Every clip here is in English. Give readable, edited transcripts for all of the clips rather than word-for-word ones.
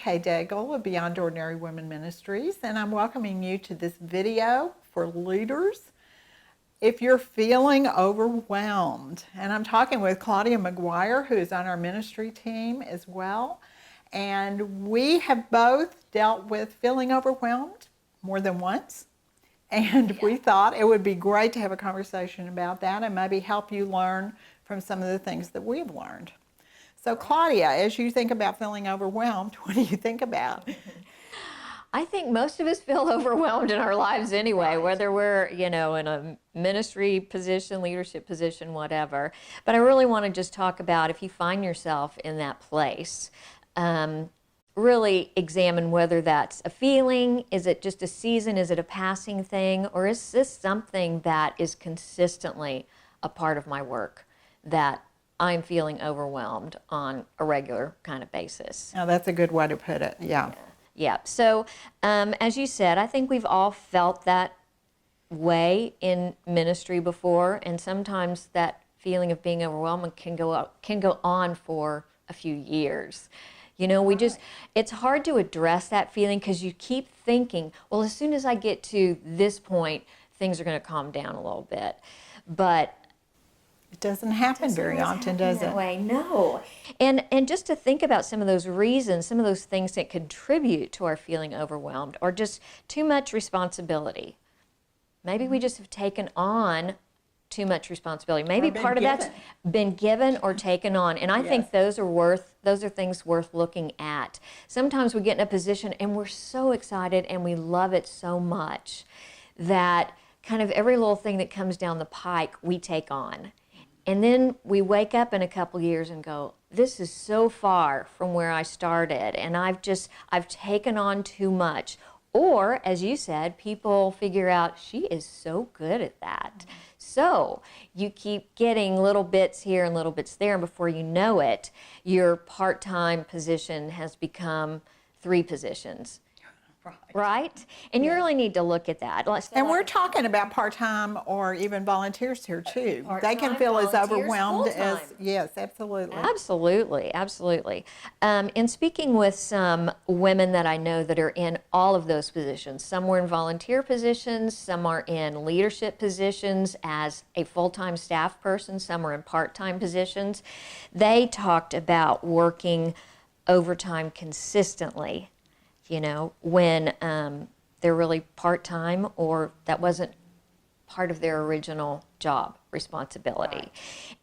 Kay Daigle of Beyond Ordinary Women Ministries, and I'm welcoming you to this video for leaders. If you're feeling overwhelmed, and I'm talking with Claudia McGuire, who is on our ministry team as well, and we have both dealt with feeling overwhelmed more than once, and we thought it would be great to have a conversation about that and maybe help you learn from some of the things that we've learned. So Claudia, as you think about feeling overwhelmed, what do you think about? I think most of us feel overwhelmed in our lives anyway, whether we're, in a ministry position, leadership position, whatever. But I really want to just talk about if you find yourself in that place, really examine whether that's a feeling, is it just a season, is it a passing thing, or is this something that is consistently a part of my work that I'm feeling overwhelmed on a regular kind of basis. Oh, that's a good way to put it, yeah. Yeah, so as you said, I think we've all felt that way in ministry before, and sometimes that feeling of being overwhelmed can go on for a few years. It's hard to address that feeling because you keep thinking, well, as soon as I get to this point, things are going to calm down a little bit. But it doesn't happen very often, does it? That way, no. And just to think about some of those reasons, some of those things that contribute to our feeling overwhelmed, or just too much responsibility. Maybe we just have taken on too much responsibility. Maybe part of that's been given or taken on. And I think those are things worth looking at. Sometimes we get in a position and we're so excited and we love it so much that kind of every little thing that comes down the pike we take on. And then we wake up in a couple years and go, this is so far from where I started, and I've taken on too much. Or, as you said, people figure out she is so good at that. So you keep getting little bits here and little bits there, and before you know it, your part-time position has become 3 positions. Right? And you really need to look at that. And we're talking about part-time or even volunteers here too. They can feel as overwhelmed as, yes, absolutely. Absolutely. In speaking with some women that I know that are in all of those positions, some were in volunteer positions, some are in leadership positions as a full-time staff person, some are in part-time positions. They talked about working overtime consistently, when they're really part-time or that wasn't part of their original job responsibility. Right.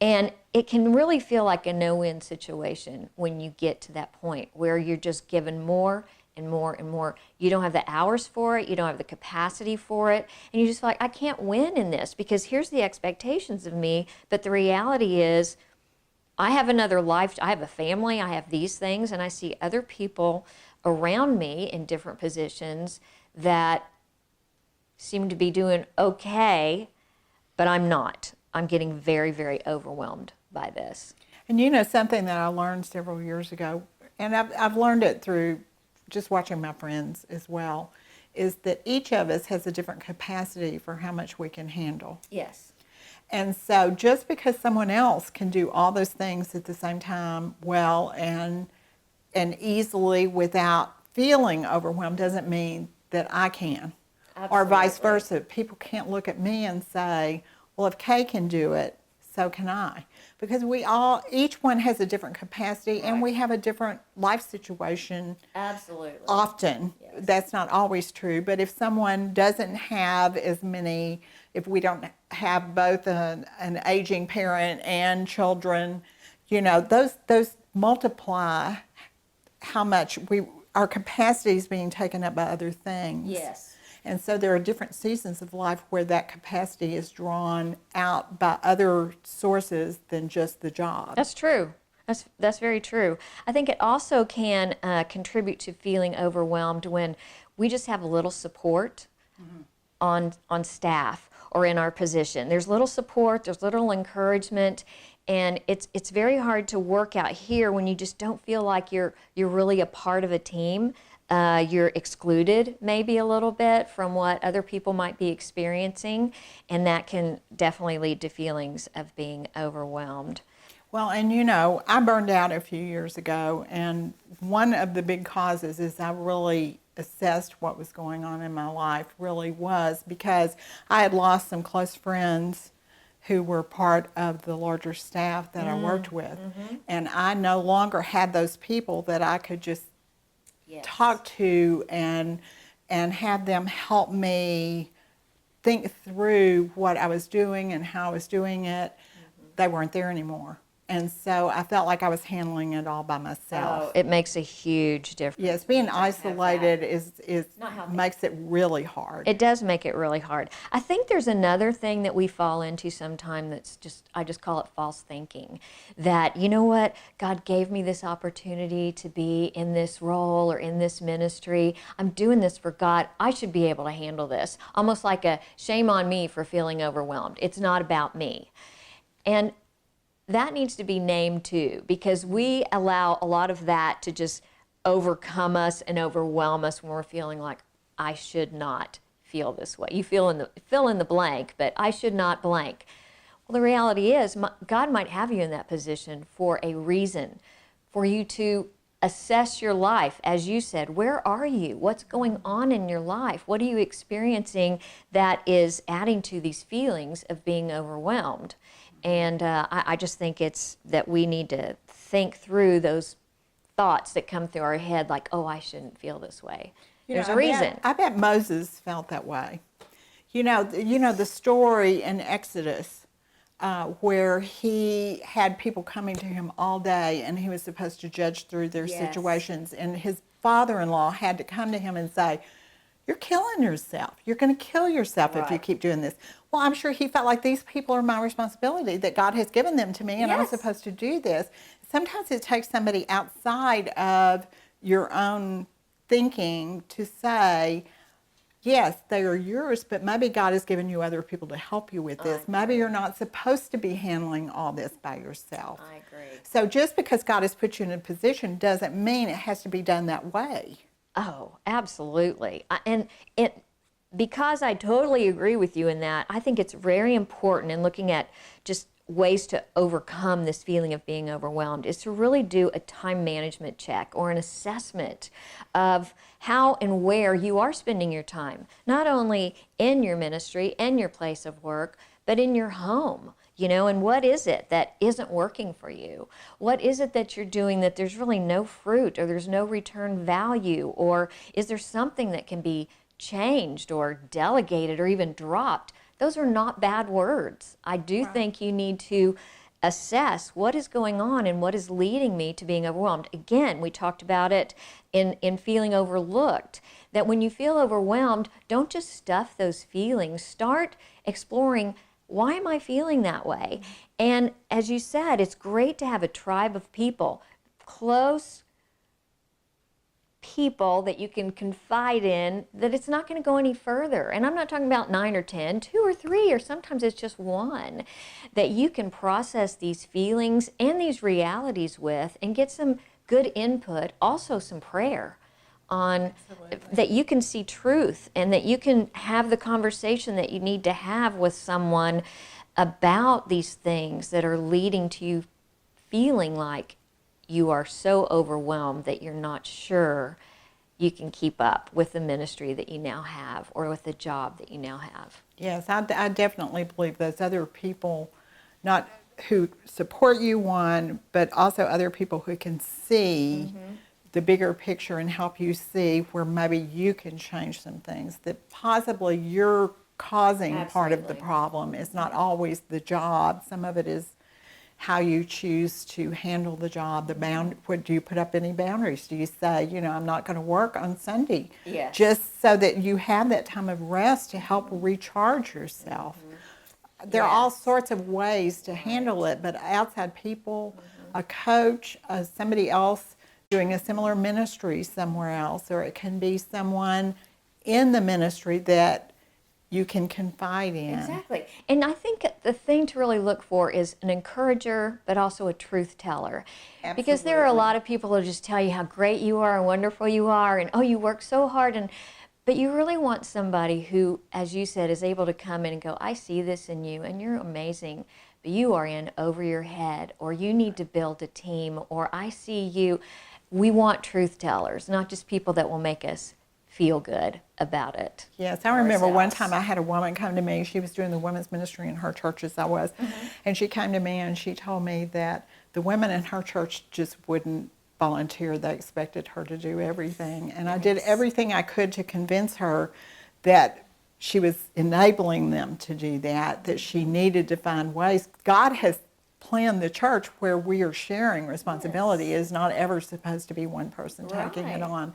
And it can really feel like a no-win situation when you get to that point where you're just given more and more and more. You don't have the hours for it, you don't have the capacity for it, and you just feel like, I can't win in this because here's the expectations of me, but the reality is I have another life, I have a family, I have these things, and I see other people around me in different positions that seem to be doing okay, but I'm not. I'm getting very, very overwhelmed by this. And something that I learned several years ago, and I've learned it through just watching my friends as well, is that each of us has a different capacity for how much we can handle. Yes. And so just because someone else can do all those things at the same time well and easily without feeling overwhelmed doesn't mean that I can. Absolutely. Or vice versa. People can't look at me and say, well, if Kay can do it, so can I. Because each one has a different capacity, right, and we have a different life situation. Absolutely. Often. Yes. That's not always true, but if someone doesn't have as many, if we don't have both an aging parent and children, those multiply how much our capacity is being taken up by other things. Yes. And so there are different seasons of life where that capacity is drawn out by other sources than just the job. That's true. That's very true. I think it also can contribute to feeling overwhelmed when we just have a little support on staff or in our position. There's little support, there's little encouragement, and it's very hard to work out here when you just don't feel like you're really a part of a team. You're excluded maybe a little bit from what other people might be experiencing, and that can definitely lead to feelings of being overwhelmed. Well, and you know, I burned out a few years ago, and one of the big causes is I really assessed what was going on in my life, really was because I had lost some close friends who were part of the larger staff that I worked with. And I no longer had those people that I could just talk to and have them help me think through what I was doing and how I was doing it. They weren't there anymore. And so I felt like I was handling it all by myself. It makes a huge difference. Yes, being isolated is Not healthy. makes it really hard. It does make it really hard. I think there's another thing that we fall into sometime that's just, I just call it false thinking. That, you know what, God gave me this opportunity to be in this role or in this ministry. I'm doing this for God. I should be able to handle this. Almost like a shame on me for feeling overwhelmed. It's not about me. And that needs to be named too, because we allow a lot of that to just overcome us and overwhelm us when we're feeling like, I should not feel this way. You fill in the blank, but I should not blank. Well, the reality is God might have you in that position for a reason, for you to assess your life. As you said, where are you? What's going on in your life? What are you experiencing that is adding to these feelings of being overwhelmed? And I just think it's that we need to think through those thoughts that come through our head like, oh, I shouldn't feel this way. There's a reason. I bet Moses felt that way. You know the story in Exodus where he had people coming to him all day and he was supposed to judge through their situations. And his father-in-law had to come to him and say, you're killing yourself. You're going to kill yourself if you keep doing this. Well, I'm sure he felt like these people are my responsibility, that God has given them to me and I'm supposed to do this. Sometimes it takes somebody outside of your own thinking to say, yes, they are yours, but maybe God has given you other people to help you with this. Maybe you're not supposed to be handling all this by yourself. I agree. So just because God has put you in a position doesn't mean it has to be done that way. Oh, absolutely. Because I totally agree with you in that, I think it's very important in looking at just ways to overcome this feeling of being overwhelmed is to really do a time management check or an assessment of how and where you are spending your time, not only in your ministry and your place of work, but in your home. You know, and what is it that isn't working for you? What is it that you're doing that there's really no fruit or there's no return value? Or is there something that can be changed or delegated or even dropped? Those are not bad words. I do think you need to assess what is going on and what is leading me to being overwhelmed. Again, we talked about it in feeling overlooked, that when you feel overwhelmed, don't just stuff those feelings. Start exploring, why am I feeling that way? And as you said, it's great to have a tribe of people, close people that you can confide in, that it's not going to go any further. And I'm not talking about 9 or 10, 2 or 3, or sometimes it's just one, that you can process these feelings and these realities with and get some good input, also some prayer on that you can see truth and that you can have the conversation that you need to have with someone about these things that are leading to you feeling like you are so overwhelmed that you're not sure you can keep up with the ministry that you now have or with the job that you now have. Yes, I definitely believe those other people, not who support you, one, but also other people who can see the bigger picture and help you see where maybe you can change some things, that possibly you're causing part of the problem. It's not always the job. Some of it is how you choose to handle the job. What, do you put up any boundaries? Do you say, you know, I'm not going to work on Sunday? Yes. Just so that you have that time of rest to help recharge yourself. There are all sorts of ways to handle it, but outside people, a coach, somebody else doing a similar ministry somewhere else, or it can be someone in the ministry that you can confide in. Exactly. And I think the thing to really look for is an encourager, but also a truth teller. Absolutely. Because there are a lot of people who just tell you how great you are and wonderful you are, and oh, you work so hard, but you really want somebody who, as you said, is able to come in and go, I see this in you, and you're amazing, but you are in over your head, or you need to build a team, or I see you. We want truth tellers, not just people that will make us feel good about it. Yes, I remember one ourselves. time I had a woman come to me. She was doing the women's ministry in her church as I was. And she came to me and she told me that the women in her church just wouldn't volunteer. They expected her to do everything. And I did everything I could to convince her that she was enabling them to do that, that she needed to find ways. God has planned the church where we are sharing responsibility. It is not ever supposed to be one person taking it Right. on.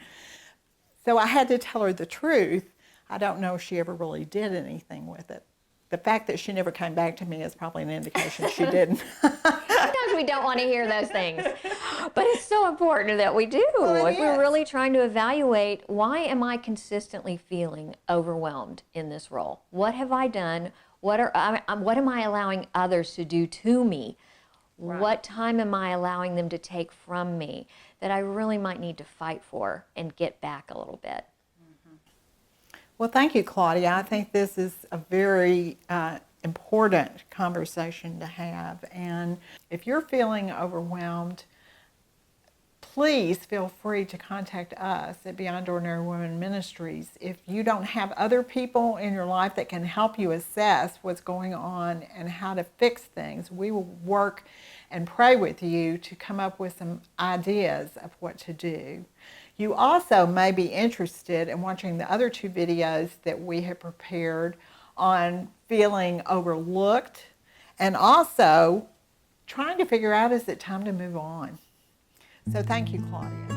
So I had to tell her the truth. I don't know if she ever really did anything with it. The fact that she never came back to me is probably an indication she didn't. Sometimes we don't want to hear those things, but it's so important that we do. Well, it If we're is. really trying to evaluate, why am I consistently feeling overwhelmed in this role? What have I done? What am I allowing others to do to me? What time am I allowing them to take from me that I really might need to fight for and get back a little bit? Well, thank you, Claudia. I think this is a very important conversation to have. And if you're feeling overwhelmed, please feel free to contact us at Beyond Ordinary Women Ministries. If you don't have other people in your life that can help you assess what's going on and how to fix things, we will work and pray with you to come up with some ideas of what to do. You also may be interested in watching the other two videos that we have prepared on feeling overlooked and also trying to figure out, is it time to move on? So thank you, Claudia.